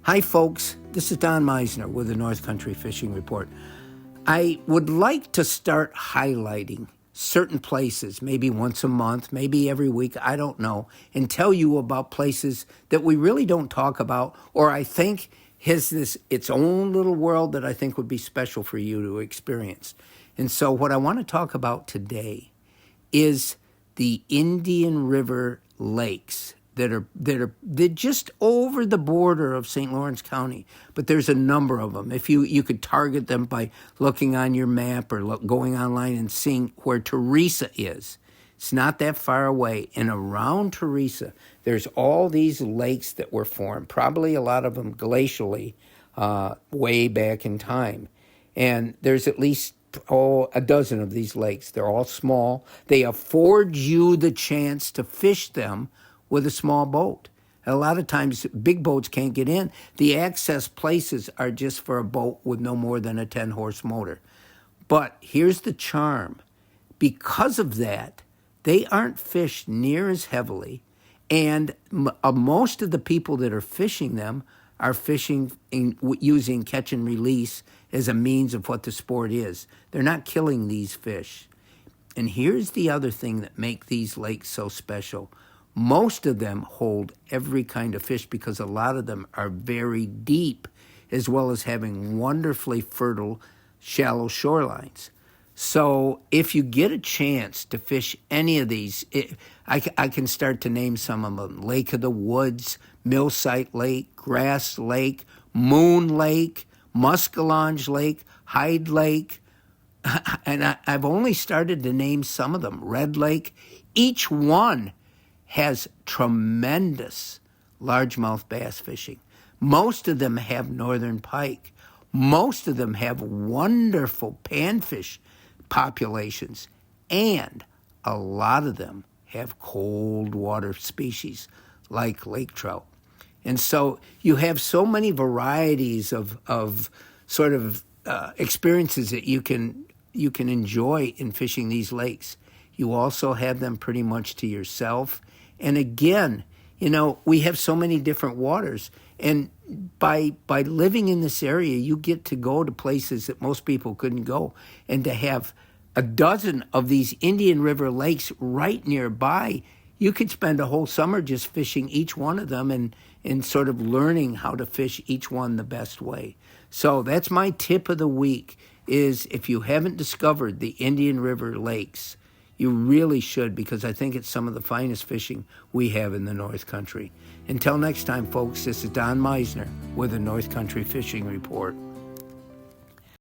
Hi, folks. This is Don Meissner with the North Country Fishing Report. I would like to start highlighting certain places, maybe once a month, maybe every week, I don't know, and tell you about places that we really don't talk about, or I think has its own little world that I think would be special for you to experience. And so what I want to talk about today is the Indian River lakes they're just over the border of St. Lawrence County, but there's a number of them. If you could target them by looking on your map or going online and seeing where Teresa is. It's not that far away, and around Teresa, there's all these lakes that were formed, probably a lot of them glacially, way back in time. And there's at least a dozen of these lakes. They're all small. They afford you the chance to fish them with a small boat. A lot of times, big boats can't get in. The access places are just for a boat with no more than a 10-horse motor. But here's the charm. Because of that, they aren't fished near as heavily, and most of the people that are fishing them are fishing using catch and release as a means of what the sport is. They're not killing these fish. And here's the other thing that makes these lakes so special. Most of them hold every kind of fish because a lot of them are very deep, as well as having wonderfully fertile, shallow shorelines. So if you get a chance to fish any of these, I can start to name some of them. Lake of the Woods, Millsite Lake, Grass Lake, Moon Lake, Muskellonge Lake, Hyde Lake, and I've only started to name some of them. Red Lake, each one has tremendous largemouth bass fishing. Most of them have northern pike. Most of them have wonderful panfish populations. And a lot of them have cold water species like lake trout. And so you have so many varieties of sort of experiences that you can enjoy in fishing these lakes. You also have them pretty much to yourself. And again, we have so many different waters. And by living in this area, you get to go to places that most people couldn't go. And to have a dozen of these Indian River lakes right nearby, you could spend a whole summer just fishing each one of them and sort of learning how to fish each one the best way. So that's my tip of the week, is if you haven't discovered the Indian River lakes, you really should, because I think it's some of the finest fishing we have in the North Country. Until next time, folks, this is Don Meissner with the North Country Fishing Report.